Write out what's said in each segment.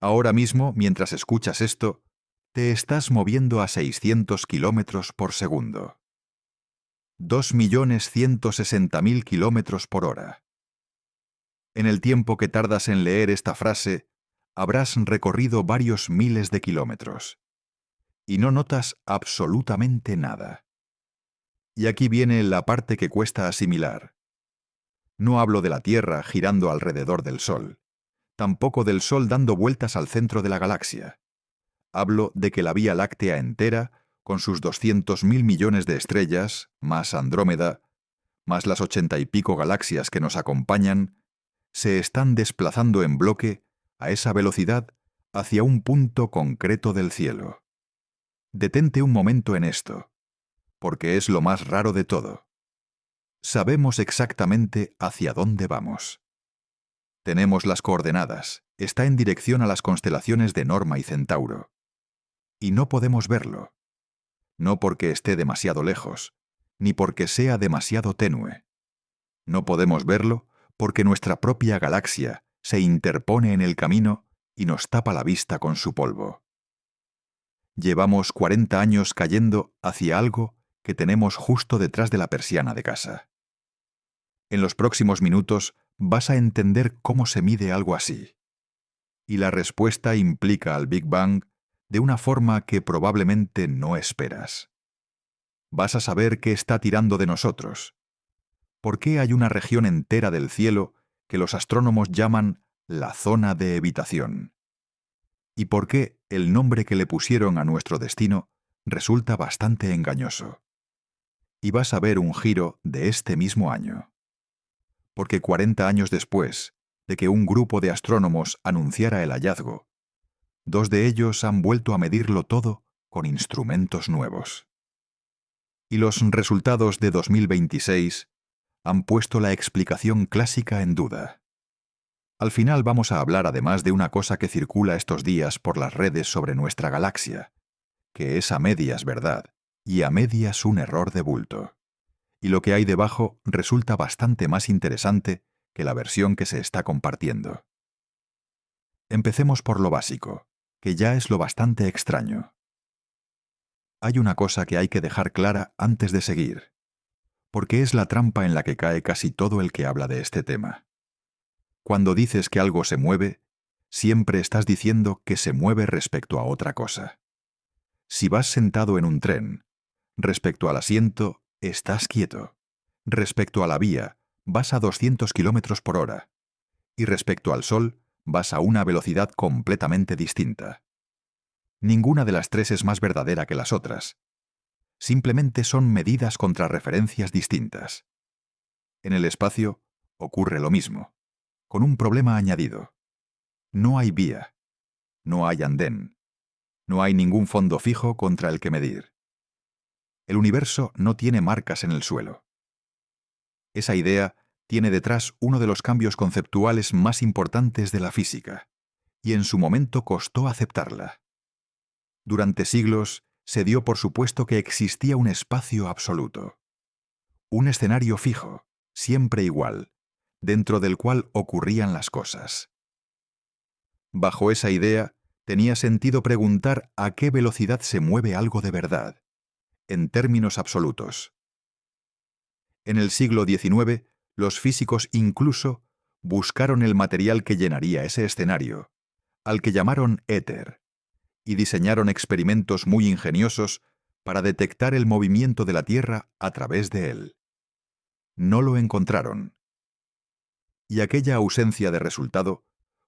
Ahora mismo, mientras escuchas esto, te estás moviendo a 600 kilómetros por segundo. 2.160.000 kilómetros por hora. En el tiempo que tardas en leer esta frase, habrás recorrido varios miles de kilómetros. Y no notas absolutamente nada. Y aquí viene la parte que cuesta asimilar. No hablo de la Tierra girando alrededor del Sol, tampoco del Sol dando vueltas al centro de la galaxia. Hablo de que la Vía Láctea entera, con sus 200.000 millones de estrellas, más Andrómeda, más las 80 y pico galaxias que nos acompañan, se están desplazando en bloque a esa velocidad hacia un punto concreto del cielo. Detente un momento en esto, porque es lo más raro de todo. Sabemos exactamente hacia dónde vamos. Tenemos las coordenadas, está en dirección a las constelaciones de Norma y Centauro. Y no podemos verlo. No porque esté demasiado lejos, ni porque sea demasiado tenue. No podemos verlo porque nuestra propia galaxia se interpone en el camino y nos tapa la vista con su polvo. Llevamos 40 años cayendo hacia algo que tenemos justo detrás de la persiana de casa. En los próximos minutos vas a entender cómo se mide algo así. Y la respuesta implica al Big Bang de una forma que probablemente no esperas. Vas a saber qué está tirando de nosotros. ¿Por qué hay una región entera del cielo que los astrónomos llaman la zona de evitación? ¿Y por qué el nombre que le pusieron a nuestro destino resulta bastante engañoso? Y vas a ver un giro de este mismo año. Porque 40 años después de que un grupo de astrónomos anunciara el hallazgo, 2 de ellos han vuelto a medirlo todo con instrumentos nuevos. Y los resultados de 2026 han puesto la explicación clásica en duda. Al final vamos a hablar además de una cosa que circula estos días por las redes sobre nuestra galaxia, que es a medias verdad y a medias un error de bulto. Y lo que hay debajo resulta bastante más interesante que la versión que se está compartiendo. Empecemos por lo básico, que ya es lo bastante extraño. Hay una cosa que hay que dejar clara antes de seguir, porque es la trampa en la que cae casi todo el que habla de este tema. Cuando dices que algo se mueve, siempre estás diciendo que se mueve respecto a otra cosa. Si vas sentado en un tren, respecto al asiento, estás quieto. Respecto a la vía, vas a 200 kilómetros por hora. Y respecto al Sol, vas a una velocidad completamente distinta. Ninguna de las tres es más verdadera que las otras. Simplemente son medidas contra referencias distintas. En el espacio ocurre lo mismo, con un problema añadido. No hay vía, no hay andén, no hay ningún fondo fijo contra el que medir. El universo no tiene marcas en el suelo. Esa idea tiene detrás uno de los cambios conceptuales más importantes de la física, y en su momento costó aceptarla. Durante siglos se dio por supuesto que existía un espacio absoluto, un escenario fijo, siempre igual, dentro del cual ocurrían las cosas. Bajo esa idea, tenía sentido preguntar a qué velocidad se mueve algo de verdad, en términos absolutos. En el siglo XIX, los físicos incluso buscaron el material que llenaría ese escenario, al que llamaron éter, y diseñaron experimentos muy ingeniosos para detectar el movimiento de la Tierra a través de él. No lo encontraron. Y aquella ausencia de resultado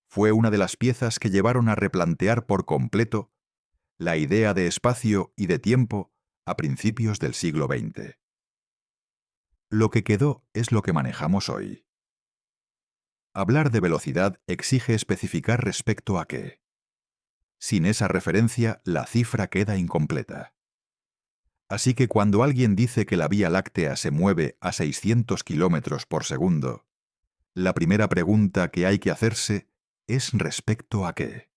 fue una de las piezas que llevaron a replantear por completo la idea de espacio y de tiempo a principios del siglo XX. Lo que quedó es lo que manejamos hoy. Hablar de velocidad exige especificar respecto a qué. Sin esa referencia, la cifra queda incompleta. Así que cuando alguien dice que la Vía Láctea se mueve a 600 kilómetros por segundo, la primera pregunta que hay que hacerse es respecto a qué.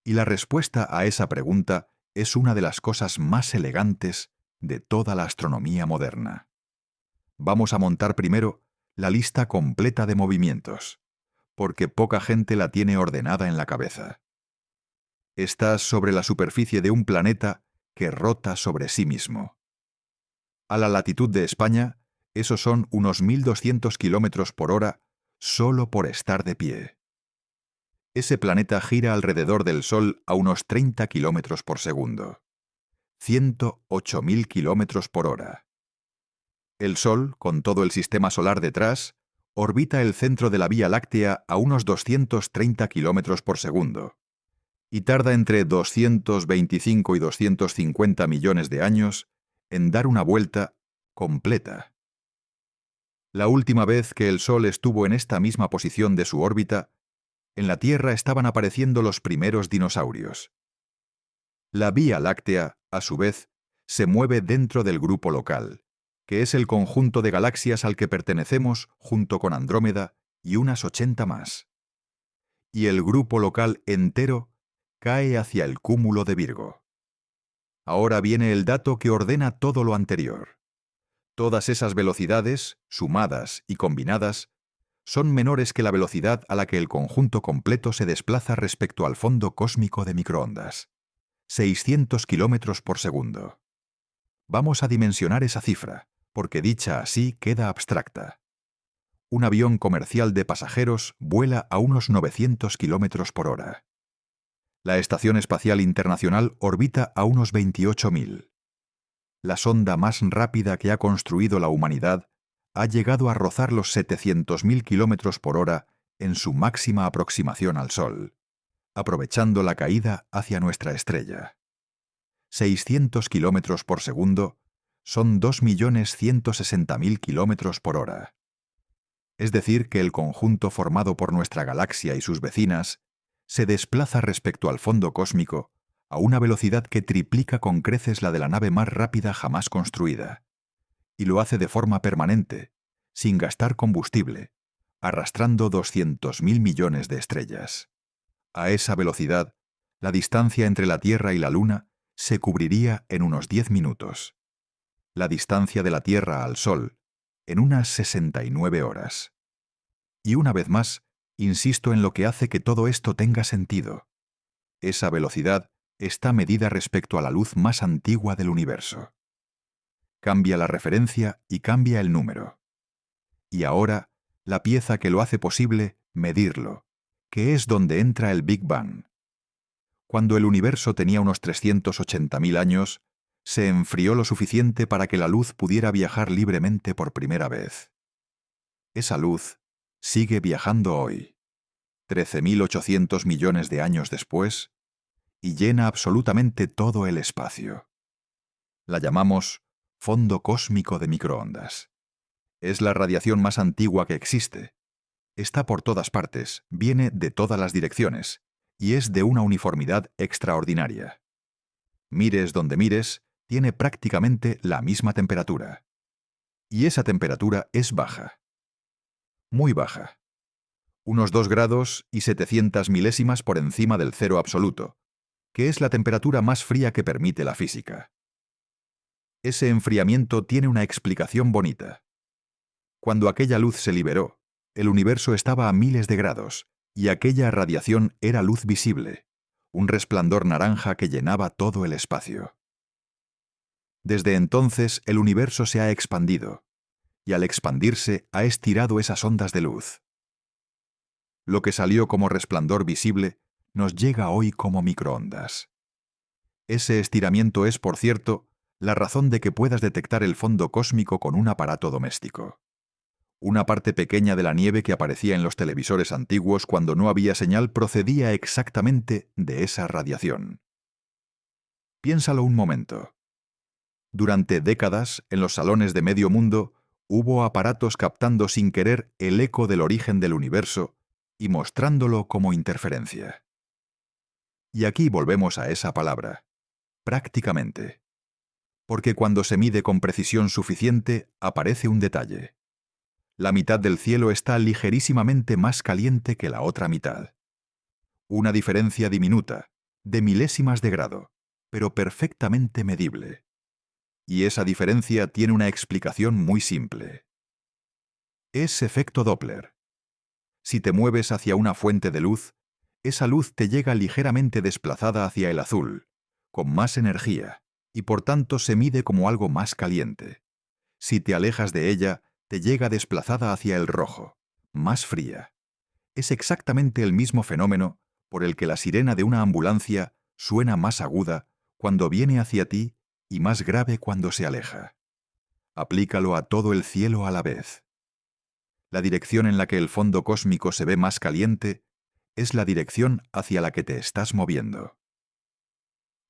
Y la respuesta a esa pregunta es una de las cosas más elegantes de toda la astronomía moderna. Vamos a montar primero la lista completa de movimientos, porque poca gente la tiene ordenada en la cabeza. Estás sobre la superficie de un planeta que rota sobre sí mismo. A la latitud de España, esos son unos 1.200 kilómetros por hora solo por estar de pie. Ese planeta gira alrededor del Sol a unos 30 kilómetros por segundo. 108.000 kilómetros por hora. El Sol, con todo el sistema solar detrás, orbita el centro de la Vía Láctea a unos 230 kilómetros por segundo y tarda entre 225 y 250 millones de años en dar una vuelta completa. La última vez que el Sol estuvo en esta misma posición de su órbita, en la Tierra estaban apareciendo los primeros dinosaurios. La Vía Láctea, a su vez, se mueve dentro del grupo local, que es el conjunto de galaxias al que pertenecemos junto con Andrómeda y unas 80 más. Y el grupo local entero cae hacia el cúmulo de Virgo. Ahora viene el dato que ordena todo lo anterior. Todas esas velocidades, sumadas y combinadas, son menores que la velocidad a la que el conjunto completo se desplaza respecto al fondo cósmico de microondas. 600 kilómetros por segundo. Vamos a dimensionar esa cifra, porque dicha así queda abstracta. Un avión comercial de pasajeros vuela a unos 900 kilómetros por hora. La Estación Espacial Internacional orbita a unos 28.000. La sonda más rápida que ha construido la humanidad ha llegado a rozar los 700.000 kilómetros por hora en su máxima aproximación al Sol, aprovechando la caída hacia nuestra estrella. 600 kilómetros por segundo son 2.160.000 kilómetros por hora. Es decir, que el conjunto formado por nuestra galaxia y sus vecinas se desplaza respecto al fondo cósmico a una velocidad que triplica con creces la de la nave más rápida jamás construida, y lo hace de forma permanente, sin gastar combustible, arrastrando 200.000 millones de estrellas. A esa velocidad, la distancia entre la Tierra y la Luna se cubriría en unos 10 minutos. La distancia de la Tierra al Sol, en unas 69 horas. Y una vez más, insisto en lo que hace que todo esto tenga sentido. Esa velocidad está medida respecto a la luz más antigua del universo. Cambia la referencia y cambia el número. Y ahora, la pieza que lo hace posible, medirlo, que es donde entra el Big Bang. Cuando el universo tenía unos 380.000 años, se enfrió lo suficiente para que la luz pudiera viajar libremente por primera vez. Esa luz sigue viajando hoy, 13.800 millones de años después, y llena absolutamente todo el espacio. La llamamos fondo cósmico de microondas. Es la radiación más antigua que existe. Está por todas partes, viene de todas las direcciones, y es de una uniformidad extraordinaria. Mires donde mires, tiene prácticamente la misma temperatura. Y esa temperatura es baja. Muy baja. Unos 2 grados y 700 milésimas por encima del cero absoluto, que es la temperatura más fría que permite la física. Ese enfriamiento tiene una explicación bonita. Cuando aquella luz se liberó, el universo estaba a miles de grados, y aquella radiación era luz visible, un resplandor naranja que llenaba todo el espacio. Desde entonces el universo se ha expandido, y al expandirse ha estirado esas ondas de luz. Lo que salió como resplandor visible nos llega hoy como microondas. Ese estiramiento es, por cierto, la razón de que puedas detectar el fondo cósmico con un aparato doméstico. Una parte pequeña de la nieve que aparecía en los televisores antiguos cuando no había señal procedía exactamente de esa radiación. Piénsalo un momento. Durante décadas, en los salones de medio mundo, hubo aparatos captando sin querer el eco del origen del universo y mostrándolo como interferencia. Y aquí volvemos a esa palabra, prácticamente. Porque cuando se mide con precisión suficiente, aparece un detalle. La mitad del cielo está ligerísimamente más caliente que la otra mitad. Una diferencia diminuta, de milésimas de grado, pero perfectamente medible. Y esa diferencia tiene una explicación muy simple. Es efecto Doppler. Si te mueves hacia una fuente de luz, esa luz te llega ligeramente desplazada hacia el azul, con más energía, y por tanto se mide como algo más caliente. Si te alejas de ella, te llega desplazada hacia el rojo, más fría. Es exactamente el mismo fenómeno por el que la sirena de una ambulancia suena más aguda cuando viene hacia ti y más grave cuando se aleja. Aplícalo a todo el cielo a la vez. La dirección en la que el fondo cósmico se ve más caliente es la dirección hacia la que te estás moviendo.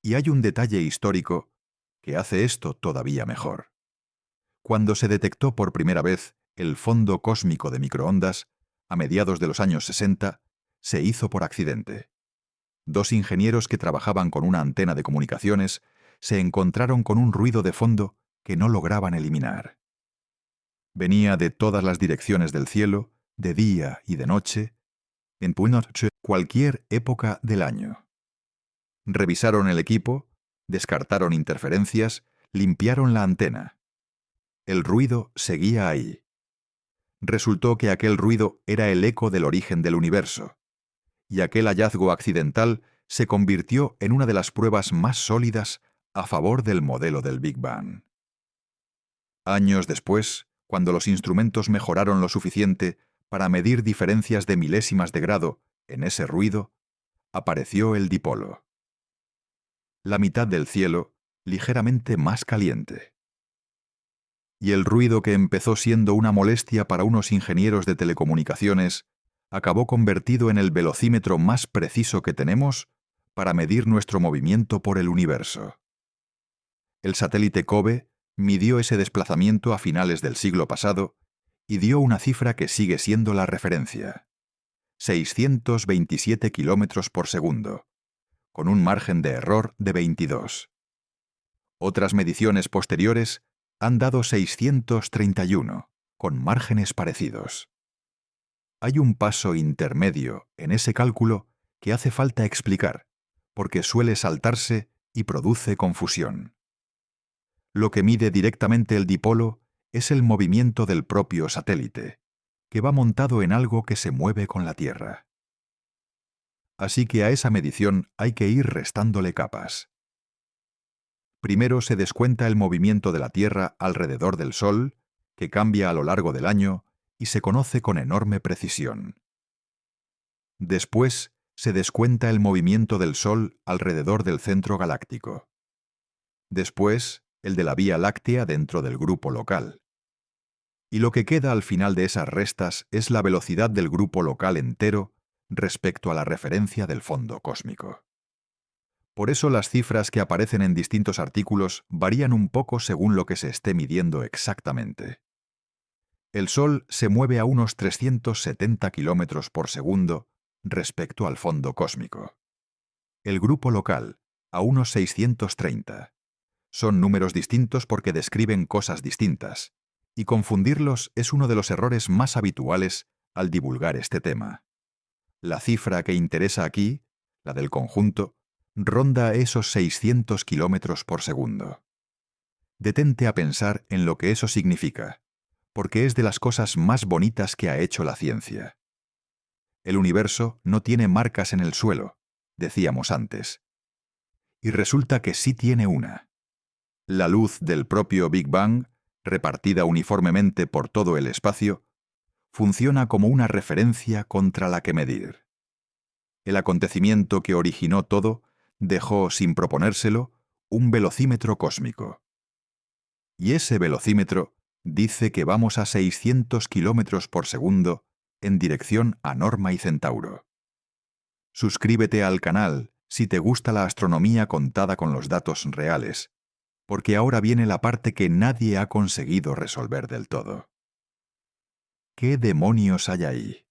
Y hay un detalle histórico que hace esto todavía mejor. Cuando se detectó por primera vez el fondo cósmico de microondas, a mediados de los años 60, se hizo por accidente. Dos ingenieros que trabajaban con una antena de comunicaciones se encontraron con un ruido de fondo que no lograban eliminar. Venía de todas las direcciones del cielo, de día y de noche, en cualquier época del año. Revisaron el equipo, descartaron interferencias, limpiaron la antena. El ruido seguía ahí. Resultó que aquel ruido era el eco del origen del universo, y aquel hallazgo accidental se convirtió en una de las pruebas más sólidas a favor del modelo del Big Bang. Años después, cuando los instrumentos mejoraron lo suficiente para medir diferencias de milésimas de grado en ese ruido, apareció el dipolo. La mitad del cielo ligeramente más caliente. Y el ruido que empezó siendo una molestia para unos ingenieros de telecomunicaciones acabó convertido en el velocímetro más preciso que tenemos para medir nuestro movimiento por el universo. El satélite COBE midió ese desplazamiento a finales del siglo pasado y dio una cifra que sigue siendo la referencia: 627 kilómetros por segundo, con un margen de error de 22. Otras mediciones posteriores han dado 631, con márgenes parecidos. Hay un paso intermedio en ese cálculo que hace falta explicar, porque suele saltarse y produce confusión. Lo que mide directamente el dipolo es el movimiento del propio satélite, que va montado en algo que se mueve con la Tierra. Así que a esa medición hay que ir restándole capas. Primero se descuenta el movimiento de la Tierra alrededor del Sol, que cambia a lo largo del año y se conoce con enorme precisión. Después se descuenta el movimiento del Sol alrededor del centro galáctico. Después, el de la Vía Láctea dentro del grupo local. Y lo que queda al final de esas restas es la velocidad del grupo local entero respecto a la referencia del fondo cósmico. Por eso las cifras que aparecen en distintos artículos varían un poco según lo que se esté midiendo exactamente. El Sol se mueve a unos 370 kilómetros por segundo respecto al fondo cósmico. El grupo local, a unos 630. Son números distintos porque describen cosas distintas, y confundirlos es uno de los errores más habituales al divulgar este tema. La cifra que interesa aquí, la del conjunto, ronda esos 600 kilómetros por segundo. Detente a pensar en lo que eso significa, porque es de las cosas más bonitas que ha hecho la ciencia. El universo no tiene marcas en el suelo, decíamos antes. Y resulta que sí tiene una. La luz del propio Big Bang, repartida uniformemente por todo el espacio, funciona como una referencia contra la que medir. El acontecimiento que originó todo dejó, sin proponérselo, un velocímetro cósmico. Y ese velocímetro dice que vamos a 600 kilómetros por segundo en dirección a Norma y Centauro. Suscríbete al canal si te gusta la astronomía contada con los datos reales, porque ahora viene la parte que nadie ha conseguido resolver del todo. ¿Qué demonios hay ahí?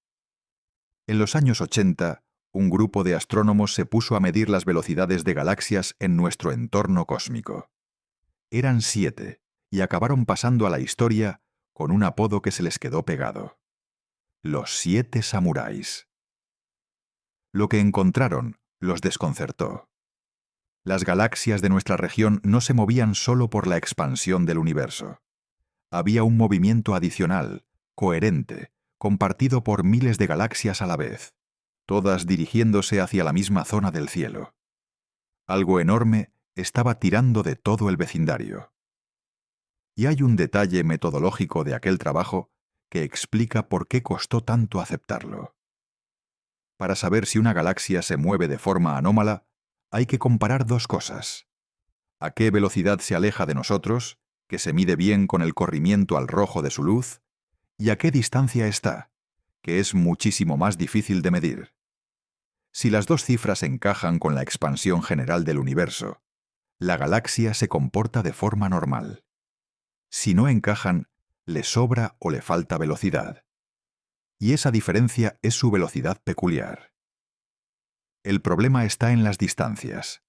En los años 80, un grupo de astrónomos se puso a medir las velocidades de galaxias en nuestro entorno cósmico. Eran 7, y acabaron pasando a la historia con un apodo que se les quedó pegado: los 7 samuráis. Lo que encontraron los desconcertó. Las galaxias de nuestra región no se movían solo por la expansión del universo. Había un movimiento adicional, coherente, compartido por miles de galaxias a la vez. todas dirigiéndose hacia la misma zona del cielo. Algo enorme estaba tirando de todo el vecindario. Y hay un detalle metodológico de aquel trabajo que explica por qué costó tanto aceptarlo. Para saber si una galaxia se mueve de forma anómala, hay que comparar dos cosas: a qué velocidad se aleja de nosotros, que se mide bien con el corrimiento al rojo de su luz, y a qué distancia está, que es muchísimo más difícil de medir. Si las dos cifras encajan con la expansión general del universo, la galaxia se comporta de forma normal. Si no encajan, le sobra o le falta velocidad. Y esa diferencia es su velocidad peculiar. El problema está en las distancias.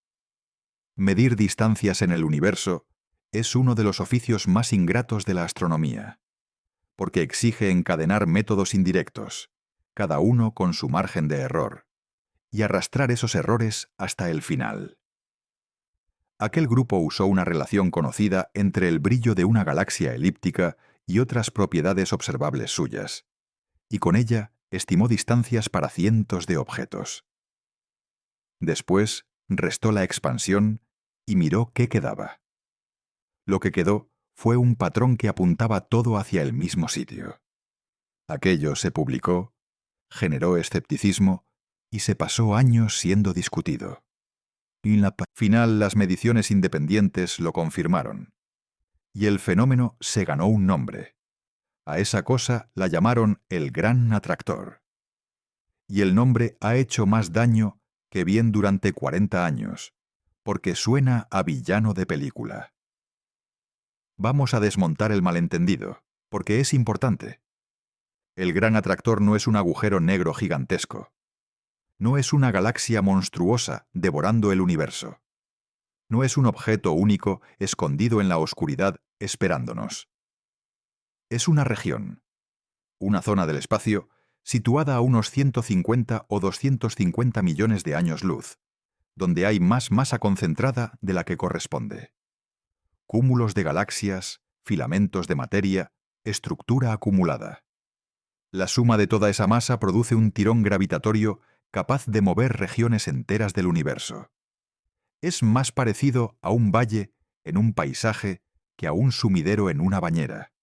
Medir distancias en el universo es uno de los oficios más ingratos de la astronomía, porque exige encadenar métodos indirectos, cada uno con su margen de error, y arrastrar esos errores hasta el final. Aquel grupo usó una relación conocida entre el brillo de una galaxia elíptica y otras propiedades observables suyas, y con ella estimó distancias para cientos de objetos. Después restó la expansión y miró qué quedaba. Lo que quedó fue un patrón que apuntaba todo hacia el mismo sitio. Aquello se publicó, generó escepticismo y se pasó años siendo discutido. Y al final las mediciones independientes lo confirmaron. Y el fenómeno se ganó un nombre. A esa cosa la llamaron el Gran Atractor. Y el nombre ha hecho más daño que bien durante 40 años, porque suena a villano de película. Vamos a desmontar el malentendido, porque es importante. El Gran Atractor no es un agujero negro gigantesco. No es una galaxia monstruosa devorando el universo. No es un objeto único escondido en la oscuridad esperándonos. Es una región, una zona del espacio situada a unos 150 o 250 millones de años luz, donde hay más masa concentrada de la que corresponde. Cúmulos de galaxias, filamentos de materia, estructura acumulada. La suma de toda esa masa produce un tirón gravitatorio capaz de mover regiones enteras del universo. Es más parecido a un valle en un paisaje que a un sumidero en una bañera.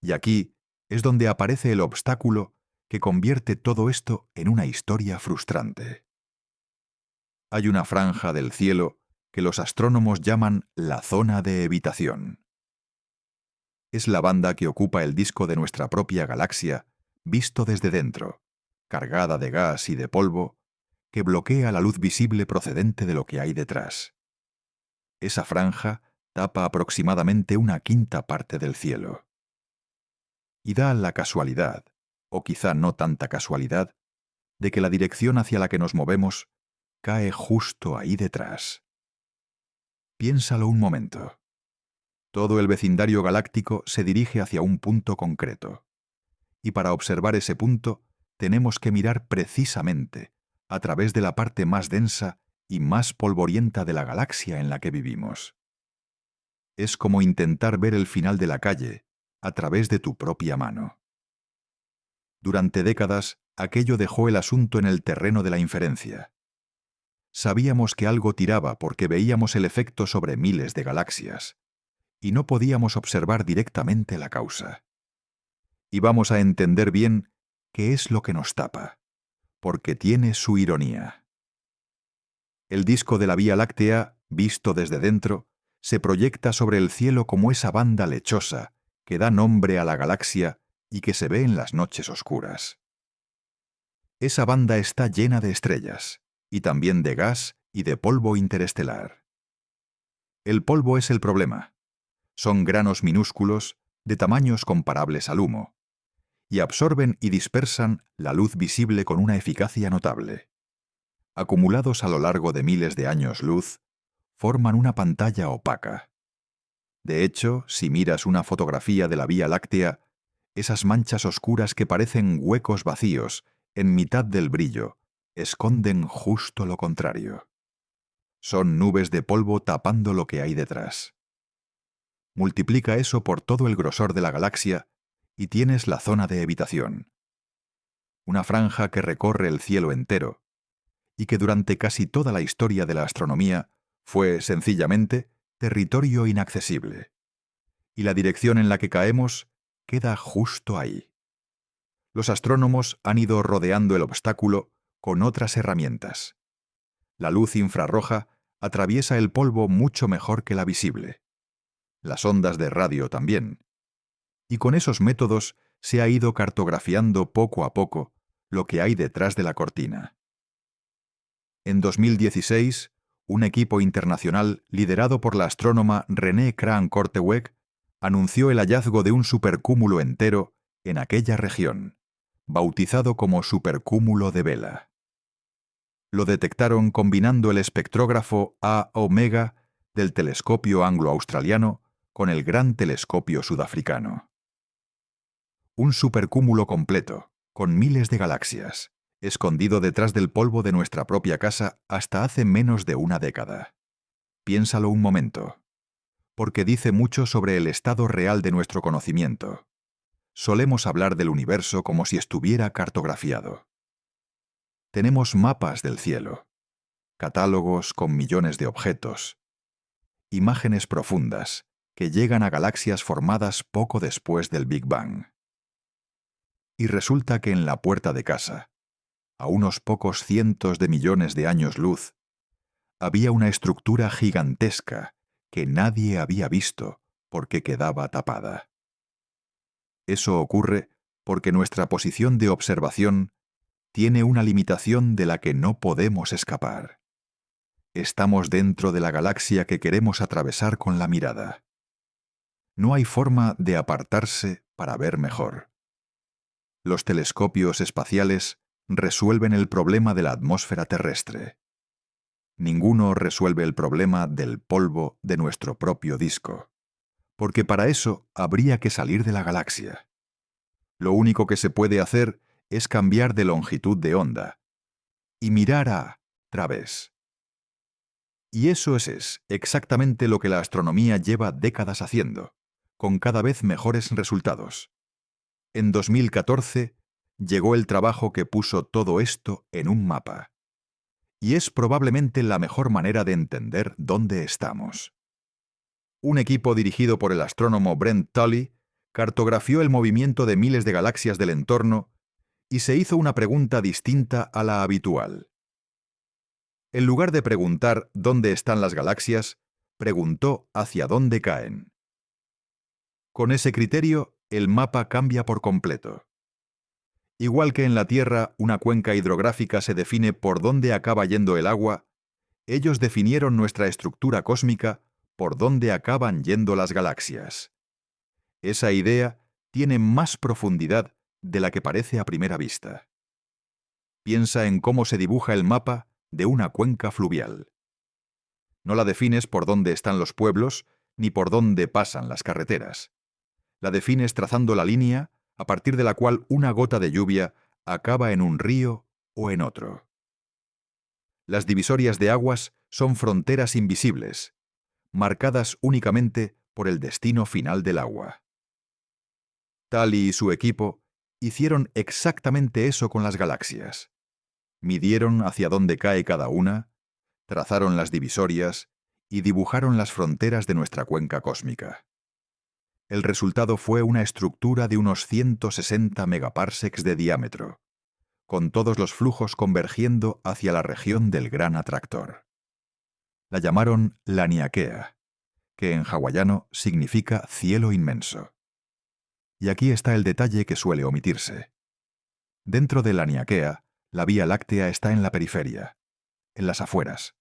Y aquí es donde aparece el obstáculo que convierte todo esto en una historia frustrante. Hay una franja del cielo que los astrónomos llaman la zona de evitación. Es la banda que ocupa el disco de nuestra propia galaxia, visto desde dentro, cargada de gas y de polvo, que bloquea la luz visible procedente de lo que hay detrás. Esa franja tapa aproximadamente una quinta parte del cielo. Y da la casualidad, o quizá no tanta casualidad, de que la dirección hacia la que nos movemos cae justo ahí detrás. Piénsalo un momento. Todo el vecindario galáctico se dirige hacia un punto concreto. Y para observar ese punto, tenemos que mirar precisamente a través de la parte más densa y más polvorienta de la galaxia en la que vivimos. Es como intentar ver el final de la calle a través de tu propia mano. Durante décadas, aquello dejó el asunto en el terreno de la inferencia. Sabíamos que algo tiraba porque veíamos el efecto sobre miles de galaxias, y no podíamos observar directamente la causa. Y vamos a entender bien qué es lo que nos tapa, porque tiene su ironía. El disco de la Vía Láctea, visto desde dentro, se proyecta sobre el cielo como esa banda lechosa que da nombre a la galaxia y que se ve en las noches oscuras. Esa banda está llena de estrellas, y también de gas y de polvo interestelar. El polvo es el problema. Son granos minúsculos, de tamaños comparables al humo, y absorben y dispersan la luz visible con una eficacia notable. Acumulados a lo largo de miles de años luz, forman una pantalla opaca. De hecho, si miras una fotografía de la Vía Láctea, esas manchas oscuras que parecen huecos vacíos en mitad del brillo, esconden justo lo contrario. Son nubes de polvo tapando lo que hay detrás. Multiplica eso por todo el grosor de la galaxia y tienes la zona de evitación. una franja que recorre el cielo entero, y que durante casi toda la historia de la astronomía fue, sencillamente, territorio inaccesible. Y la dirección en la que caemos queda justo ahí. Los astrónomos han ido rodeando el obstáculo con otras herramientas. La luz infrarroja atraviesa el polvo mucho mejor que la visible. Las ondas de radio también. Y con esos métodos se ha ido cartografiando poco a poco lo que hay detrás de la cortina. En 2016, un equipo internacional liderado por la astrónoma René Cran-Korteweg anunció el hallazgo de un supercúmulo entero en aquella región, bautizado como supercúmulo de Vela. Lo detectaron combinando el espectrógrafo A-Omega del telescopio anglo-australiano con el Gran Telescopio Sudafricano. Un supercúmulo completo, con miles de galaxias, escondido detrás del polvo de nuestra propia casa hasta hace menos de una década. Piénsalo un momento, porque dice mucho sobre el estado real de nuestro conocimiento. Solemos hablar del universo como si estuviera cartografiado. Tenemos mapas del cielo, catálogos con millones de objetos, imágenes profundas que llegan a galaxias formadas poco después del Big Bang. Y resulta que en la puerta de casa, a unos pocos cientos de millones de años luz, había una estructura gigantesca que nadie había visto porque quedaba tapada. Eso ocurre porque nuestra posición de observación tiene una limitación de la que no podemos escapar. Estamos dentro de la galaxia que queremos atravesar con la mirada. No hay forma de apartarse para ver mejor. Los telescopios espaciales resuelven el problema de la atmósfera terrestre. Ninguno resuelve el problema del polvo de nuestro propio disco, porque para eso habría que salir de la galaxia. Lo único que se puede hacer es cambiar de longitud de onda y mirar a través. Y eso es exactamente lo que la astronomía lleva décadas haciendo, con cada vez mejores resultados. En 2014 llegó el trabajo que puso todo esto en un mapa. Y es probablemente la mejor manera de entender dónde estamos. Un equipo dirigido por el astrónomo Brent Tully cartografió el movimiento de miles de galaxias del entorno y se hizo una pregunta distinta a la habitual. En lugar de preguntar dónde están las galaxias, preguntó hacia dónde caen. Con ese criterio, el mapa cambia por completo. Igual que en la Tierra una cuenca hidrográfica se define por dónde acaba yendo el agua, ellos definieron nuestra estructura cósmica por dónde acaban yendo las galaxias. Esa idea tiene más profundidad de la que parece a primera vista. Piensa en cómo se dibuja el mapa de una cuenca fluvial. No la defines por dónde están los pueblos ni por dónde pasan las carreteras. La defines trazando la línea a partir de la cual una gota de lluvia acaba en un río o en otro. Las divisorias de aguas son fronteras invisibles, marcadas únicamente por el destino final del agua. Tully y su equipo hicieron exactamente eso con las galaxias. Midieron hacia dónde cae cada una, trazaron las divisorias y dibujaron las fronteras de nuestra cuenca cósmica. El resultado fue una estructura de unos 160 megaparsecs de diámetro, con todos los flujos convergiendo hacia la región del Gran Atractor. La llamaron Laniakea, que en hawaiano significa cielo inmenso. Y aquí está el detalle que suele omitirse. Dentro de Laniakea, la Vía Láctea está en la periferia, en las afueras.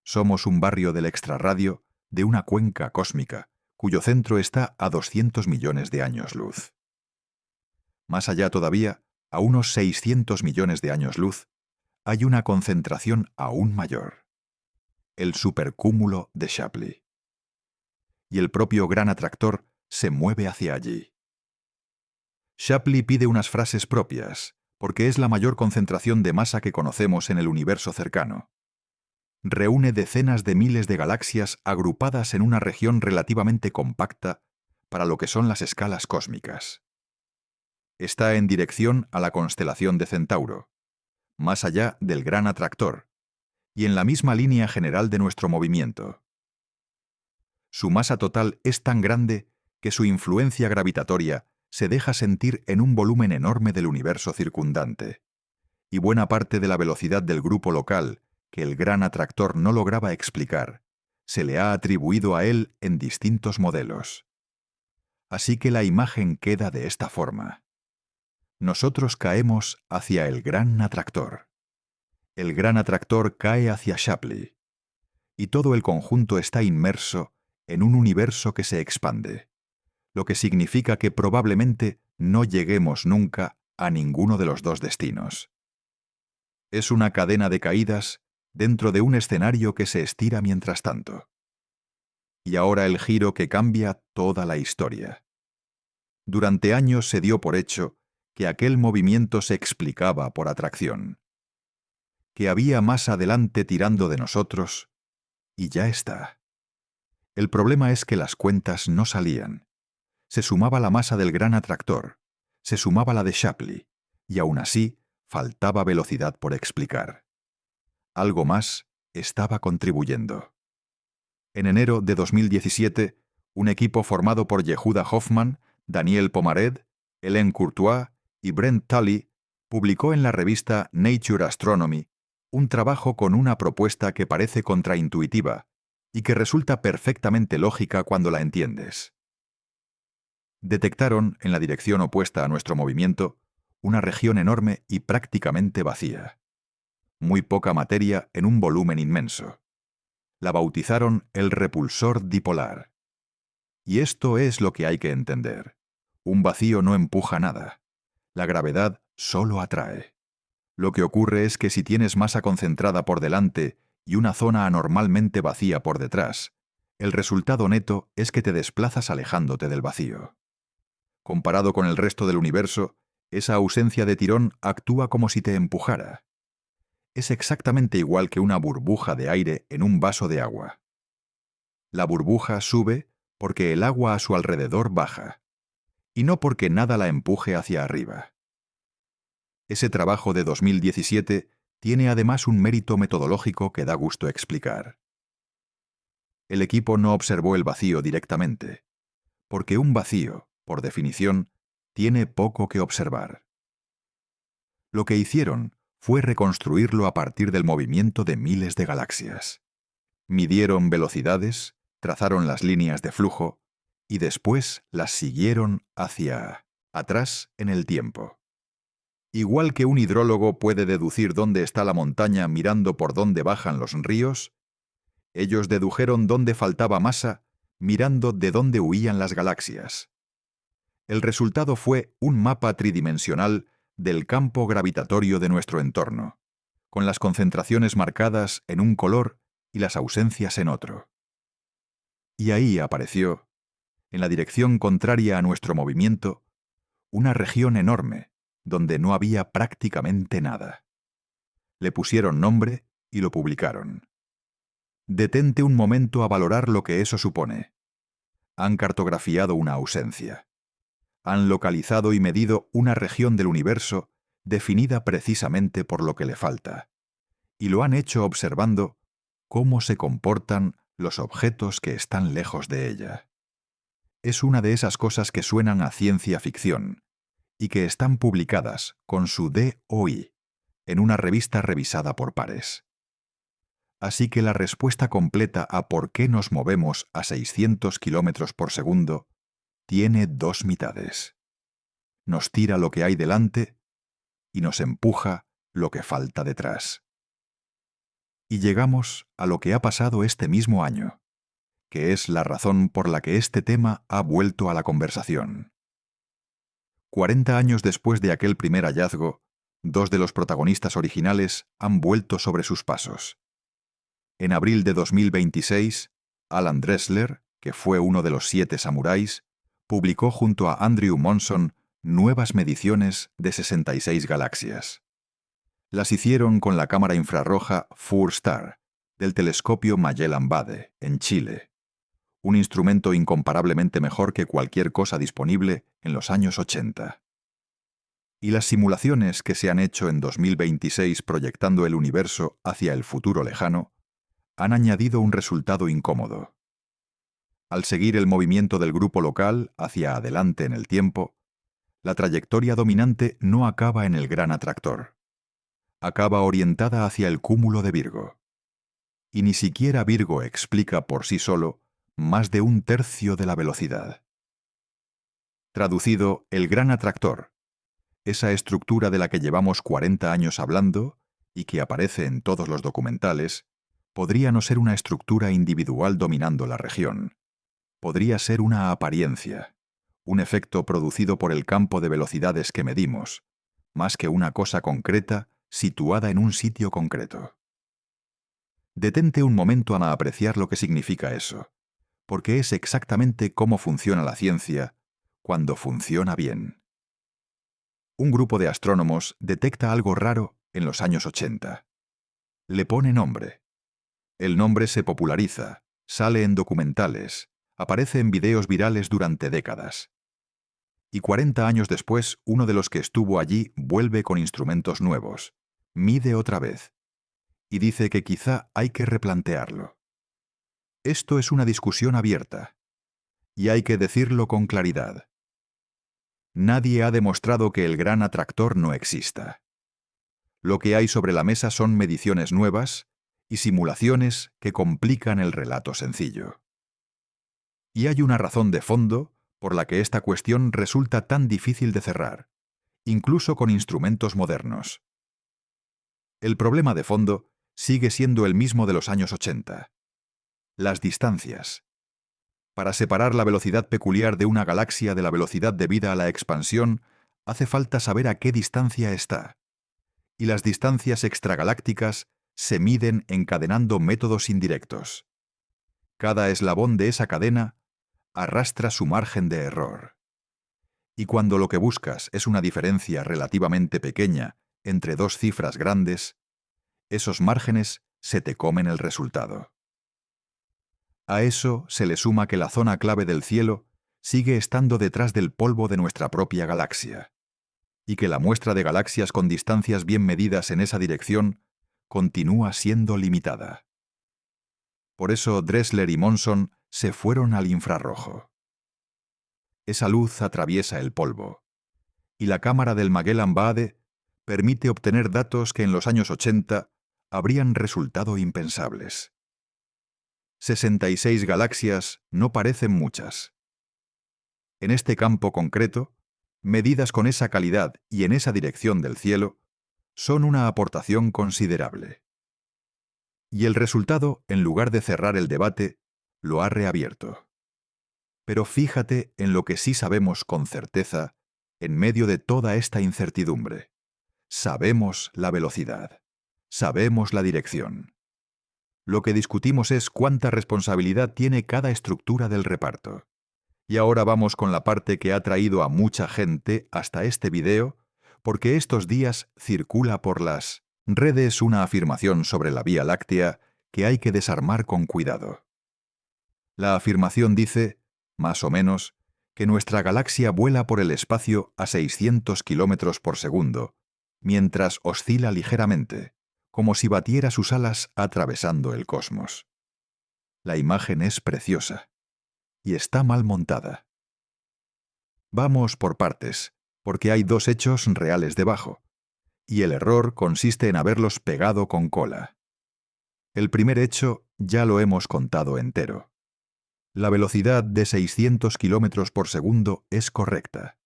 Somos un barrio del extrarradio de una cuenca cósmica, cuyo centro está a 200 millones de años luz. Más allá todavía, a unos 600 millones de años luz, hay una concentración aún mayor: el supercúmulo de Shapley. Y el propio Gran Atractor se mueve hacia allí. Shapley pide unas frases propias, porque es la mayor concentración de masa que conocemos en el universo cercano. Reúne decenas de miles de galaxias agrupadas en una región relativamente compacta para lo que son las escalas cósmicas. Está en dirección a la constelación de Centauro, más allá del Gran Atractor, y en la misma línea general de nuestro movimiento. Su masa total es tan grande que su influencia gravitatoria se deja sentir en un volumen enorme del universo circundante, y buena parte de la velocidad del grupo local, que el Gran Atractor no lograba explicar, se le ha atribuido a él en distintos modelos. Así que la imagen queda de esta forma. Nosotros caemos hacia el Gran Atractor. El Gran Atractor cae hacia Shapley, y todo el conjunto está inmerso en un universo que se expande, lo que significa que probablemente no lleguemos nunca a ninguno de los dos destinos. Es una cadena de caídas dentro de un escenario que se estira mientras tanto. Y ahora el giro que cambia toda la historia. Durante años se dio por hecho que aquel movimiento se explicaba por atracción, que había más adelante tirando de nosotros, y ya está. El problema es que las cuentas no salían. Se sumaba la masa del Gran Atractor, se sumaba la de Shapley, y aún así faltaba velocidad por explicar. Algo más estaba contribuyendo. En enero de 2017, un equipo formado por Yehuda Hoffman, Daniel Pomared, Hélène Courtois y Brent Tully publicó en la revista Nature Astronomy un trabajo con una propuesta que parece contraintuitiva y que resulta perfectamente lógica cuando la entiendes. Detectaron, en la dirección opuesta a nuestro movimiento, una región enorme y prácticamente vacía. Muy poca materia en un volumen inmenso. La bautizaron el repulsor dipolar. Y esto es lo que hay que entender. Un vacío no empuja nada. La gravedad solo atrae. Lo que ocurre es que si tienes masa concentrada por delante y una zona anormalmente vacía por detrás, el resultado neto es que te desplazas alejándote del vacío. Comparado con el resto del universo, esa ausencia de tirón actúa como si te empujara. Es exactamente igual que una burbuja de aire en un vaso de agua. La burbuja sube porque el agua a su alrededor baja, y no porque nada la empuje hacia arriba. Ese trabajo de 2017 tiene además un mérito metodológico que da gusto explicar. El equipo no observó el vacío directamente, porque un vacío, por definición, tiene poco que observar. Lo que hicieron fue reconstruirlo a partir del movimiento de miles de galaxias. Midieron velocidades, trazaron las líneas de flujo y después las siguieron hacia atrás en el tiempo. Igual que un hidrólogo puede deducir dónde está la montaña mirando por dónde bajan los ríos, ellos dedujeron dónde faltaba masa mirando de dónde huían las galaxias. El resultado fue un mapa tridimensional del campo gravitatorio de nuestro entorno, con las concentraciones marcadas en un color y las ausencias en otro. Y ahí apareció, en la dirección contraria a nuestro movimiento, una región enorme, donde no había prácticamente nada. Le pusieron nombre y lo publicaron. Detente un momento a valorar lo que eso supone. Han cartografiado una ausencia. Han localizado y medido una región del universo definida precisamente por lo que le falta. Y lo han hecho observando cómo se comportan los objetos que están lejos de ella. Es una de esas cosas que suenan a ciencia ficción y que están publicadas con su DOI en una revista revisada por pares. Así que la respuesta completa a por qué nos movemos a 600 kilómetros por segundo tiene dos mitades. Nos tira lo que hay delante y nos empuja lo que falta detrás. Y llegamos a lo que ha pasado este mismo año, que es la razón por la que este tema ha vuelto a la conversación. 40 años después de aquel primer hallazgo, dos de los protagonistas originales han vuelto sobre sus pasos. En abril de 2026, Alan Dressler, que fue uno de los 7 samuráis, publicó junto a Andrew Monson nuevas mediciones de 66 galaxias. Las hicieron con la cámara infrarroja FUR-STAR del telescopio Magellan-Bade, en Chile, un instrumento incomparablemente mejor que cualquier cosa disponible en los años 80. Y las simulaciones que se han hecho en 2026 proyectando el universo hacia el futuro lejano han añadido un resultado incómodo. Al seguir el movimiento del grupo local hacia adelante en el tiempo, la trayectoria dominante no acaba en el gran atractor. Acaba orientada hacia el cúmulo de Virgo. Y ni siquiera Virgo explica por sí solo más de un tercio de la velocidad. Traducido, el gran atractor, esa estructura de la que llevamos 40 años hablando y que aparece en todos los documentales, podría no ser una estructura individual dominando la región. Podría ser una apariencia, un efecto producido por el campo de velocidades que medimos, más que una cosa concreta situada en un sitio concreto. Detente un momento a apreciar lo que significa eso, porque es exactamente cómo funciona la ciencia cuando funciona bien. Un grupo de astrónomos detecta algo raro en los años 80. Le pone nombre. El nombre se populariza, sale en documentales, aparece en videos virales durante décadas. Y 40 años después, uno de los que estuvo allí vuelve con instrumentos nuevos, mide otra vez, y dice que quizá hay que replantearlo. Esto es una discusión abierta, y hay que decirlo con claridad. Nadie ha demostrado que el gran atractor no exista. Lo que hay sobre la mesa son mediciones nuevas y simulaciones que complican el relato sencillo. Y hay una razón de fondo por la que esta cuestión resulta tan difícil de cerrar, incluso con instrumentos modernos. El problema de fondo sigue siendo el mismo de los años 80. Las distancias. Para separar la velocidad peculiar de una galaxia de la velocidad debida a la expansión, hace falta saber a qué distancia está. Y las distancias extragalácticas se miden encadenando métodos indirectos. Cada eslabón de esa cadena arrastra su margen de error. Y cuando lo que buscas es una diferencia relativamente pequeña entre dos cifras grandes, esos márgenes se te comen el resultado. A eso se le suma que la zona clave del cielo sigue estando detrás del polvo de nuestra propia galaxia, y que la muestra de galaxias con distancias bien medidas en esa dirección continúa siendo limitada. Por eso Dressler y Monson se fueron al infrarrojo. Esa luz atraviesa el polvo, y la cámara del Magellan-Bade permite obtener datos que en los años 80 habrían resultado impensables. 66 galaxias no parecen muchas. En este campo concreto, medidas con esa calidad y en esa dirección del cielo, son una aportación considerable. Y el resultado, en lugar de cerrar el debate, lo ha reabierto. Pero fíjate en lo que sí sabemos con certeza en medio de toda esta incertidumbre. Sabemos la velocidad. Sabemos la dirección. Lo que discutimos es cuánta responsabilidad tiene cada estructura del reparto. Y ahora vamos con la parte que ha traído a mucha gente hasta este video, porque estos días circula por las redes una afirmación sobre la Vía Láctea que hay que desarmar con cuidado. La afirmación dice, más o menos, que nuestra galaxia vuela por el espacio a 600 kilómetros por segundo, mientras oscila ligeramente, como si batiera sus alas atravesando el cosmos. La imagen es preciosa, y está mal montada. Vamos por partes, porque hay dos hechos reales debajo, y el error consiste en haberlos pegado con cola. El primer hecho ya lo hemos contado entero. La velocidad de 600 kilómetros por segundo es correcta,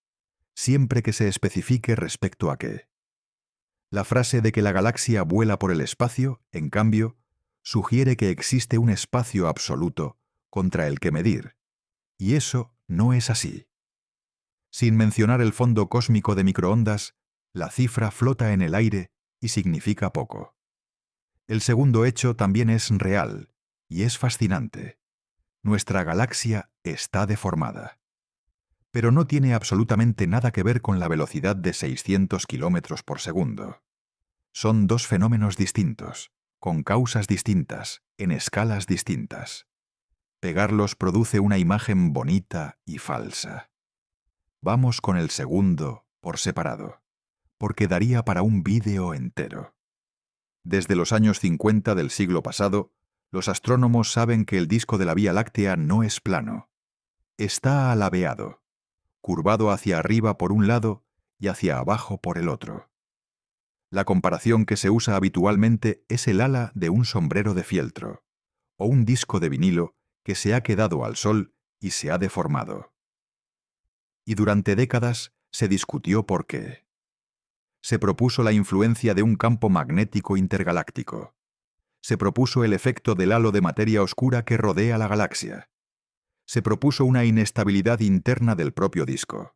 siempre que se especifique respecto a qué. La frase de que la galaxia vuela por el espacio, en cambio, sugiere que existe un espacio absoluto contra el que medir, y eso no es así. Sin mencionar el fondo cósmico de microondas, la cifra flota en el aire y significa poco. El segundo hecho también es real, y es fascinante. Nuestra galaxia está deformada. Pero no tiene absolutamente nada que ver con la velocidad de 600 kilómetros por segundo. Son dos fenómenos distintos, con causas distintas, en escalas distintas. Pegarlos produce una imagen bonita y falsa. Vamos con el segundo por separado. porque daría para un vídeo entero. Desde los años 50 del siglo pasado, los astrónomos saben que el disco de la Vía Láctea no es plano. Está alabeado, curvado hacia arriba por un lado y hacia abajo por el otro. La comparación que se usa habitualmente es el ala de un sombrero de fieltro, o un disco de vinilo que se ha quedado al sol y se ha deformado. Y durante décadas se discutió por qué. Se propuso la influencia de un campo magnético intergaláctico. Se propuso el efecto del halo de materia oscura que rodea la galaxia. Se propuso una inestabilidad interna del propio disco.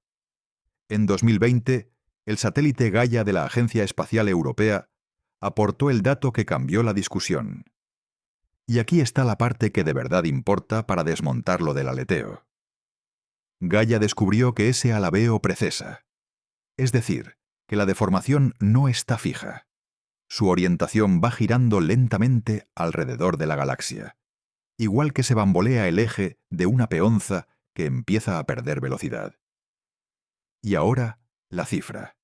En 2020, el satélite Gaia de la Agencia Espacial Europea aportó el dato que cambió la discusión. Y aquí está la parte que de verdad importa para desmontarlo del aleteo. Gaia descubrió que ese alabeo precesa. Es decir, que la deformación no está fija. Su orientación va girando lentamente alrededor de la galaxia, igual que se bambolea el eje de una peonza que empieza a perder velocidad. Y ahora, la cifra.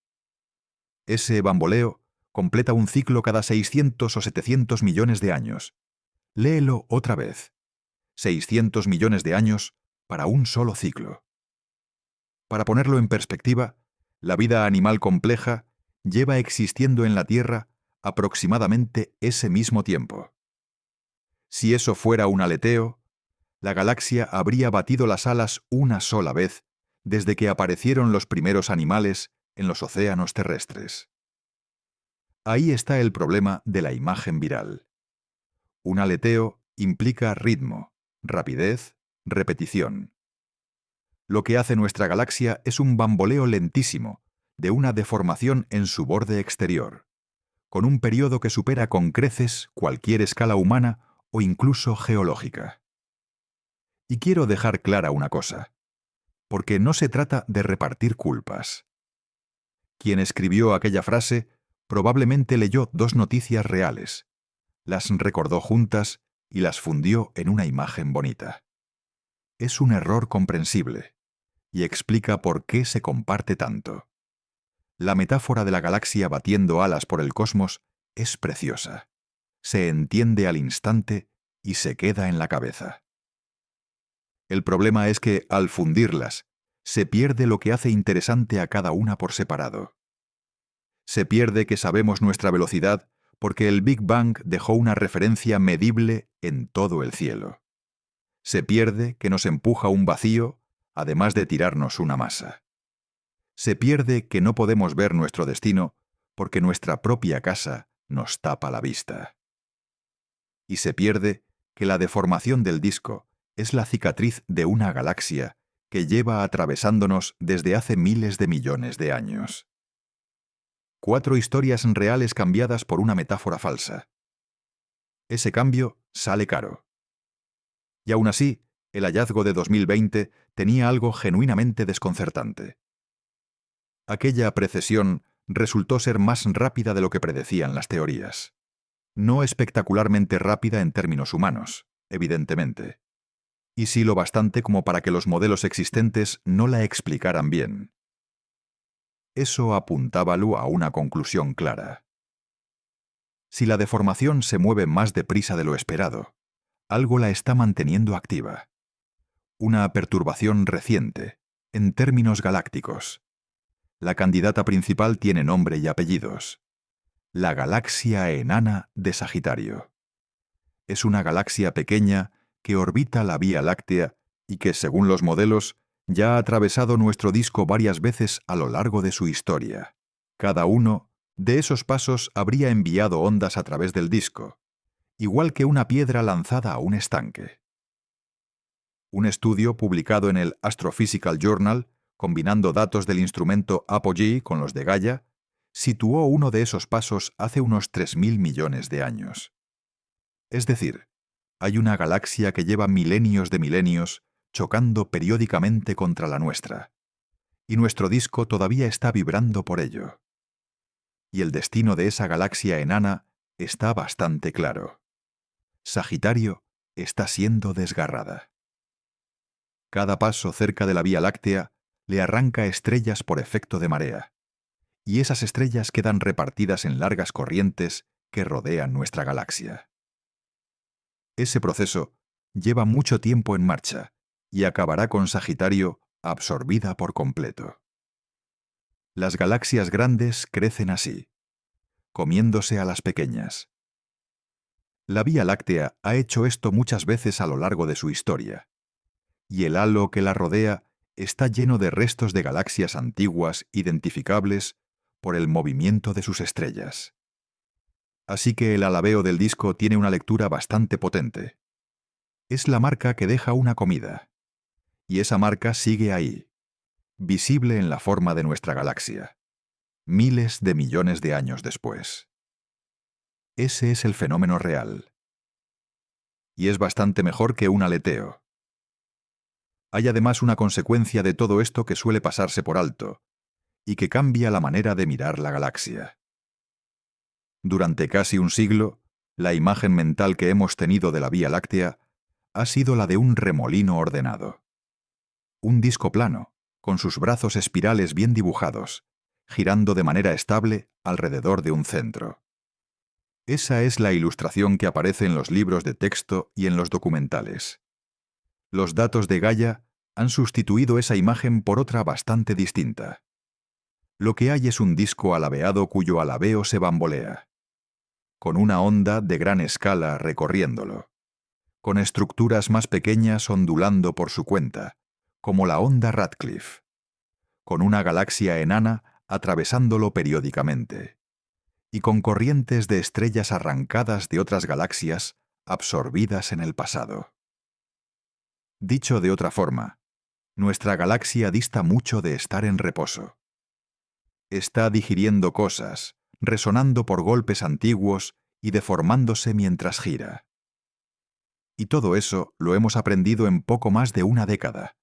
Ese bamboleo completa un ciclo cada 600 o 700 millones de años. Léelo otra vez. 600 millones de años para un solo ciclo. Para ponerlo en perspectiva, la vida animal compleja lleva existiendo en la Tierra aproximadamente ese mismo tiempo. Si eso fuera un aleteo, la galaxia habría batido las alas una sola vez desde que aparecieron los primeros animales en los océanos terrestres. Ahí está el problema de la imagen viral. Un aleteo implica ritmo, rapidez, repetición. Lo que hace nuestra galaxia es un bamboleo lentísimo, de una deformación en su borde exterior, con un periodo que supera con creces cualquier escala humana o incluso geológica. Y quiero dejar clara una cosa, porque no se trata de repartir culpas. Quien escribió aquella frase probablemente leyó dos noticias reales, las recordó juntas y las fundió en una imagen bonita. Es un error comprensible, y explica por qué se comparte tanto. La metáfora de la galaxia batiendo alas por el cosmos es preciosa. Se entiende al instante y se queda en la cabeza. El problema es que, al fundirlas, se pierde lo que hace interesante a cada una por separado. Se pierde que sabemos nuestra velocidad porque el Big Bang dejó una referencia medible en todo el cielo. Se pierde que nos empuja un vacío, además de tirarnos una masa. Se pierde que no podemos ver nuestro destino porque nuestra propia casa nos tapa la vista. Y se pierde que la deformación del disco es la cicatriz de una galaxia que lleva atravesándonos desde hace miles de millones de años. 4 historias reales cambiadas por una metáfora falsa. Ese cambio sale caro. Y aún así, el hallazgo de 2020 tenía algo genuinamente desconcertante. Aquella precesión resultó ser más rápida de lo que predecían las teorías. No espectacularmente rápida en términos humanos, evidentemente. Y sí lo bastante como para que los modelos existentes no la explicaran bien. Eso apuntábalo a una conclusión clara. Si la deformación se mueve más deprisa de lo esperado, algo la está manteniendo activa. Una perturbación reciente, en términos galácticos. La candidata principal tiene nombre y apellidos. La galaxia enana de Sagitario. Es una galaxia pequeña que orbita la Vía Láctea y que, según los modelos, ya ha atravesado nuestro disco varias veces a lo largo de su historia. Cada uno de esos pasos habría enviado ondas a través del disco, igual que una piedra lanzada a un estanque. Un estudio publicado en el Astrophysical Journal, combinando datos del instrumento Apogee con los de Gaia, situó uno de esos pasos hace unos 3.000 millones de años. Es decir, hay una galaxia que lleva milenios de milenios chocando periódicamente contra la nuestra, y nuestro disco todavía está vibrando por ello. Y el destino de esa galaxia enana está bastante claro. Sagitario está siendo desgarrada. Cada paso cerca de la Vía Láctea le arranca estrellas por efecto de marea, y esas estrellas quedan repartidas en largas corrientes que rodean nuestra galaxia. Ese proceso lleva mucho tiempo en marcha y acabará con Sagitario absorbida por completo. Las galaxias grandes crecen así, comiéndose a las pequeñas. La Vía Láctea ha hecho esto muchas veces a lo largo de su historia, y el halo que la rodea está lleno de restos de galaxias antiguas identificables por el movimiento de sus estrellas. Así que el alabeo del disco tiene una lectura bastante potente. Es la marca que deja una comida, y esa marca sigue ahí, visible en la forma de nuestra galaxia, miles de millones de años después. Ese es el fenómeno real. Y es bastante mejor que un aleteo. Hay además una consecuencia de todo esto que suele pasarse por alto, y que cambia la manera de mirar la galaxia. Durante casi un siglo, la imagen mental que hemos tenido de la Vía Láctea ha sido la de un remolino ordenado. Un disco plano, con sus brazos espirales bien dibujados, girando de manera estable alrededor de un centro. Esa es la ilustración que aparece en los libros de texto y en los documentales. Los datos de Gaia han sustituido esa imagen por otra bastante distinta. Lo que hay es un disco alabeado cuyo alabeo se bambolea, con una onda de gran escala recorriéndolo, con estructuras más pequeñas ondulando por su cuenta, como la onda Radcliffe, con una galaxia enana atravesándolo periódicamente, y con corrientes de estrellas arrancadas de otras galaxias absorbidas en el pasado. Dicho de otra forma, nuestra galaxia dista mucho de estar en reposo. Está digiriendo cosas, resonando por golpes antiguos y deformándose mientras gira. Y todo eso lo hemos aprendido en poco más de una década,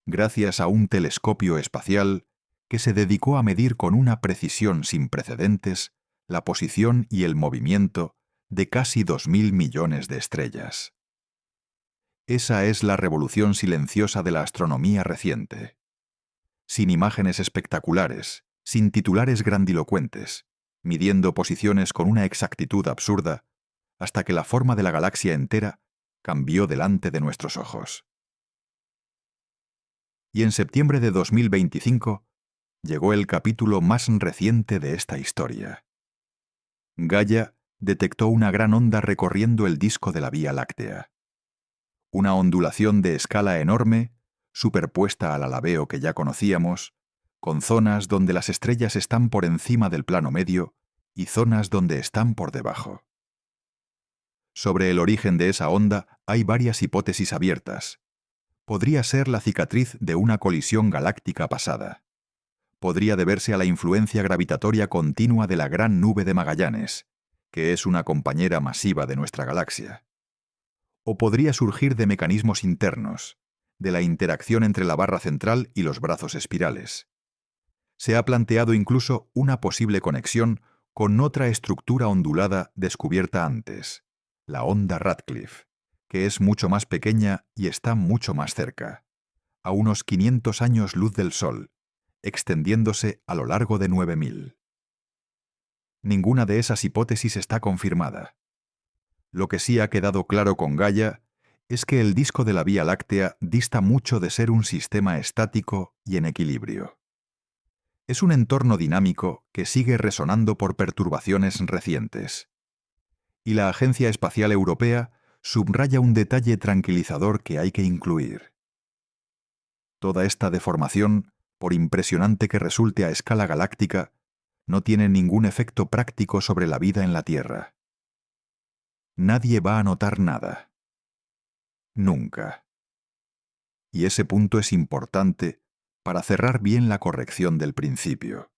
gracias a un telescopio espacial que se dedicó a medir con una precisión sin precedentes la posición y el movimiento de casi 2.000 millones de estrellas. Esa es la revolución silenciosa de la astronomía reciente. Sin imágenes espectaculares, sin titulares grandilocuentes, midiendo posiciones con una exactitud absurda, hasta que la forma de la galaxia entera cambió delante de nuestros ojos. Y en septiembre de 2025 llegó el capítulo más reciente de esta historia. Gaia detectó una gran onda recorriendo el disco de la Vía Láctea. Una ondulación de escala enorme, superpuesta al alabeo que ya conocíamos, con zonas donde las estrellas están por encima del plano medio y zonas donde están por debajo. Sobre el origen de esa onda hay varias hipótesis abiertas. Podría ser la cicatriz de una colisión galáctica pasada. Podría deberse a la influencia gravitatoria continua de la Gran Nube de Magallanes, que es una compañera masiva de nuestra galaxia. O podría surgir de mecanismos internos, de la interacción entre la barra central y los brazos espirales. Se ha planteado incluso una posible conexión con otra estructura ondulada descubierta antes, la onda Radcliffe, que es mucho más pequeña y está mucho más cerca, a unos 500 años luz del Sol, extendiéndose a lo largo de 9.000. Ninguna de esas hipótesis está confirmada. Lo que sí ha quedado claro con Gaia es que el disco de la Vía Láctea dista mucho de ser un sistema estático y en equilibrio. Es un entorno dinámico que sigue resonando por perturbaciones recientes. Y la Agencia Espacial Europea subraya un detalle tranquilizador que hay que incluir. Toda esta deformación, por impresionante que resulte a escala galáctica, no tiene ningún efecto práctico sobre la vida en la Tierra. Nadie va a notar nada. Nunca. Y ese punto es importante para cerrar bien la corrección del principio,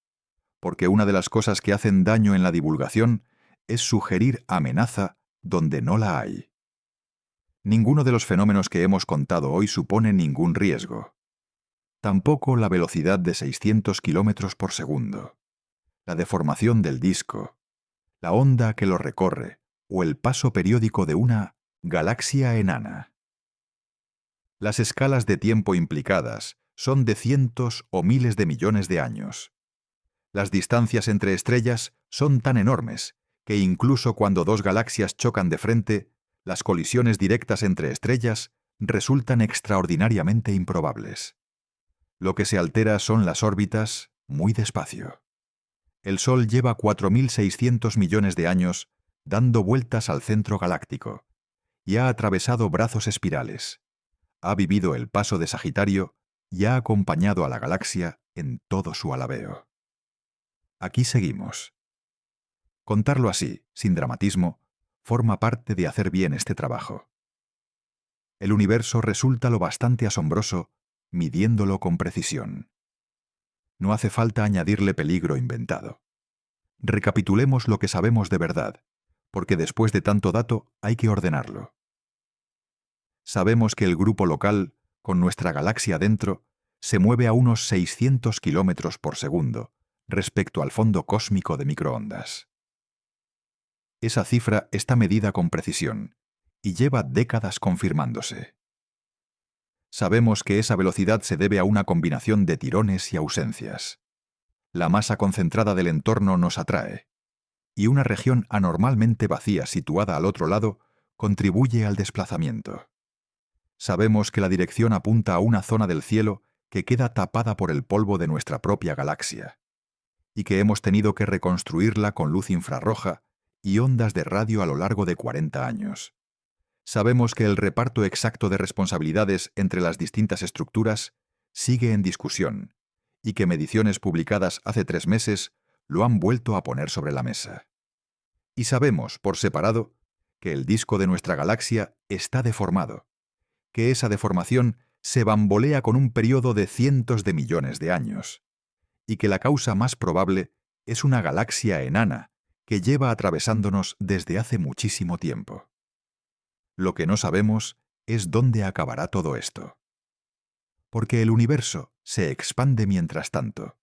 porque una de las cosas que hacen daño en la divulgación es sugerir amenaza donde no la hay. Ninguno de los fenómenos que hemos contado hoy supone ningún riesgo. Tampoco la velocidad de 600 kilómetros por segundo, la deformación del disco, la onda que lo recorre o el paso periódico de una galaxia enana. Las escalas de tiempo implicadas son de cientos o miles de millones de años. Las distancias entre estrellas son tan enormes que incluso cuando dos galaxias chocan de frente, las colisiones directas entre estrellas resultan extraordinariamente improbables. Lo que se altera son las órbitas muy despacio. El Sol lleva 4.600 millones de años dando vueltas al centro galáctico y ha atravesado brazos espirales. Ha vivido el paso de Sagitario y ha acompañado a la galaxia en todo su alabeo. Aquí seguimos. Contarlo así, sin dramatismo, forma parte de hacer bien este trabajo. El universo resulta lo bastante asombroso midiéndolo con precisión. No hace falta añadirle peligro inventado. Recapitulemos lo que sabemos de verdad, porque después de tanto dato hay que ordenarlo. Sabemos que el grupo local, con nuestra galaxia dentro, se mueve a unos 600 kilómetros por segundo respecto al fondo cósmico de microondas. Esa cifra está medida con precisión y lleva décadas confirmándose. Sabemos que esa velocidad se debe a una combinación de tirones y ausencias. La masa concentrada del entorno nos atrae, y una región anormalmente vacía situada al otro lado contribuye al desplazamiento. Sabemos que la dirección apunta a una zona del cielo que queda tapada por el polvo de nuestra propia galaxia, y que hemos tenido que reconstruirla con luz infrarroja y ondas de radio a lo largo de 40 años. Sabemos que el reparto exacto de responsabilidades entre las distintas estructuras sigue en discusión, y que mediciones publicadas hace 3 meses lo han vuelto a poner sobre la mesa. Y sabemos, por separado, que el disco de nuestra galaxia está deformado, que esa deformación se bambolea con un periodo de cientos de millones de años, y que la causa más probable es una galaxia enana que lleva atravesándonos desde hace muchísimo tiempo. Lo que no sabemos es dónde acabará todo esto. Porque el universo se expande mientras tanto,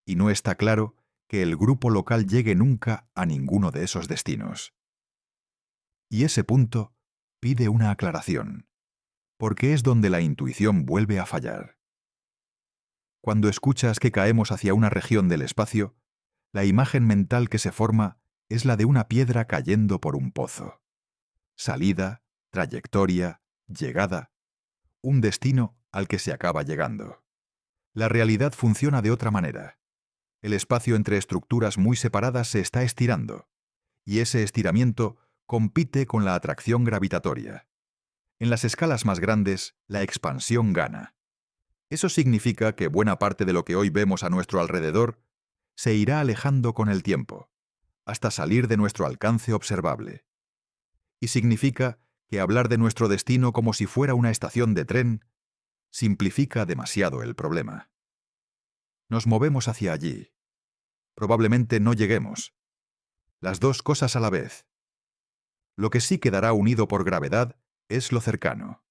y no está claro que el grupo local llegue nunca a ninguno de esos destinos. Y ese punto pide una aclaración, porque es donde la intuición vuelve a fallar. Cuando escuchas que caemos hacia una región del espacio, la imagen mental que se forma es la de una piedra cayendo por un pozo. Salida, trayectoria, llegada, un destino al que se acaba llegando. La realidad funciona de otra manera. El espacio entre estructuras muy separadas se está estirando, y ese estiramiento compite con la atracción gravitatoria. En las escalas más grandes, la expansión gana. Eso significa que buena parte de lo que hoy vemos a nuestro alrededor se irá alejando con el tiempo, hasta salir de nuestro alcance observable. Y significa que hablar de nuestro destino como si fuera una estación de tren simplifica demasiado el problema. Nos movemos hacia allí. Probablemente no lleguemos. Las dos cosas a la vez. Lo que sí quedará unido por gravedad es lo cercano.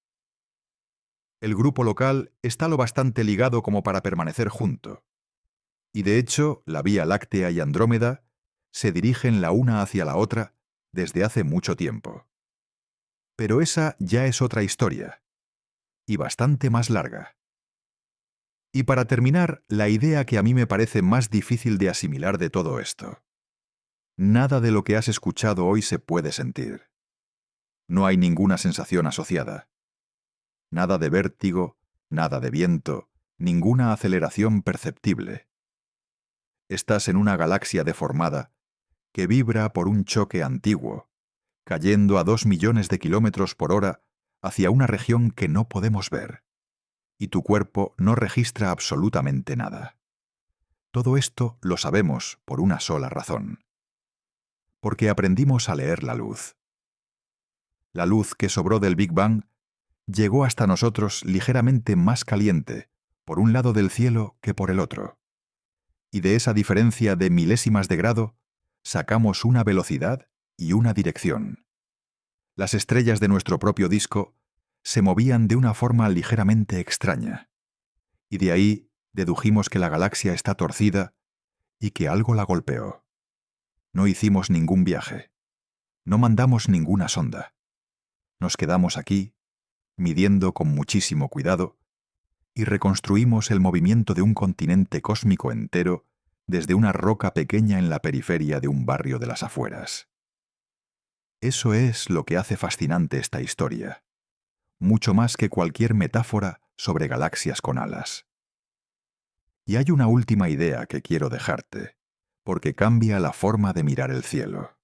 El grupo local está lo bastante ligado como para permanecer junto. Y de hecho, la Vía Láctea y Andrómeda se dirigen la una hacia la otra desde hace mucho tiempo. Pero esa ya es otra historia, y bastante más larga. Y para terminar, la idea que a mí me parece más difícil de asimilar de todo esto. Nada de lo que has escuchado hoy se puede sentir. No hay ninguna sensación asociada. Nada de vértigo, nada de viento, ninguna aceleración perceptible. Estás en una galaxia deformada que vibra por un choque antiguo, cayendo a 2 millones de kilómetros por hora hacia una región que no podemos ver, y tu cuerpo no registra absolutamente nada. Todo esto lo sabemos por una sola razón. Porque aprendimos a leer la luz. La luz que sobró del Big Bang llegó hasta nosotros ligeramente más caliente por un lado del cielo que por el otro. Y de esa diferencia de milésimas de grado sacamos una velocidad y una dirección. Las estrellas de nuestro propio disco se movían de una forma ligeramente extraña, y de ahí dedujimos que la galaxia está torcida y que algo la golpeó. No hicimos ningún viaje, no mandamos ninguna sonda. Nos quedamos aquí, midiendo con muchísimo cuidado, y reconstruimos el movimiento de un continente cósmico entero desde una roca pequeña en la periferia de un barrio de las afueras. Eso es lo que hace fascinante esta historia, mucho más que cualquier metáfora sobre galaxias con alas. Y hay una última idea que quiero dejarte, porque cambia la forma de mirar el cielo.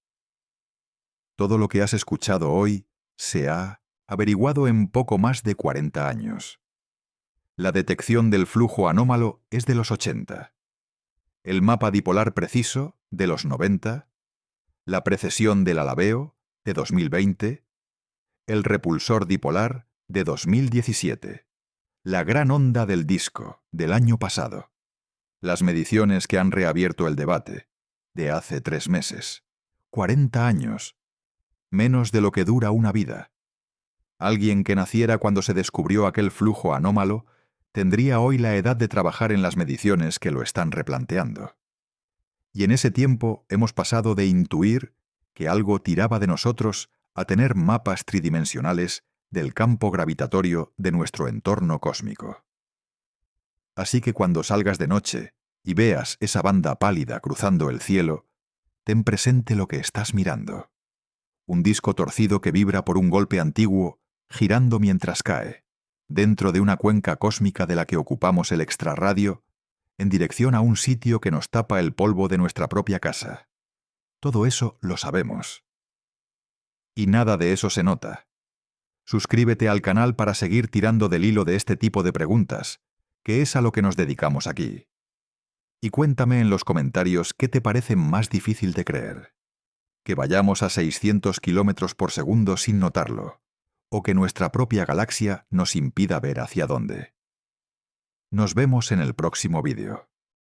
Todo lo que has escuchado hoy se ha averiguado en poco más de 40 años. La detección del flujo anómalo es de los 80. El mapa dipolar preciso, de los 90. La precesión del alabeo, de 2020. El repulsor dipolar, de 2017. La gran onda del disco, del año pasado. Las mediciones que han reabierto el debate, de hace 3 meses. 40 años. Menos de lo que dura una vida. Alguien que naciera cuando se descubrió aquel flujo anómalo tendría hoy la edad de trabajar en las mediciones que lo están replanteando. Y en ese tiempo hemos pasado de intuir que algo tiraba de nosotros a tener mapas tridimensionales del campo gravitatorio de nuestro entorno cósmico. Así que cuando salgas de noche y veas esa banda pálida cruzando el cielo, ten presente lo que estás mirando. Un disco torcido que vibra por un golpe antiguo, girando mientras cae, dentro de una cuenca cósmica de la que ocupamos el extrarradio, en dirección a un sitio que nos tapa el polvo de nuestra propia casa. Todo eso lo sabemos. Y nada de eso se nota. Suscríbete al canal para seguir tirando del hilo de este tipo de preguntas, que es a lo que nos dedicamos aquí. Y cuéntame en los comentarios qué te parece más difícil de creer. Que vayamos a 600 kilómetros por segundo sin notarlo, o que nuestra propia galaxia nos impida ver hacia dónde. Nos vemos en el próximo vídeo.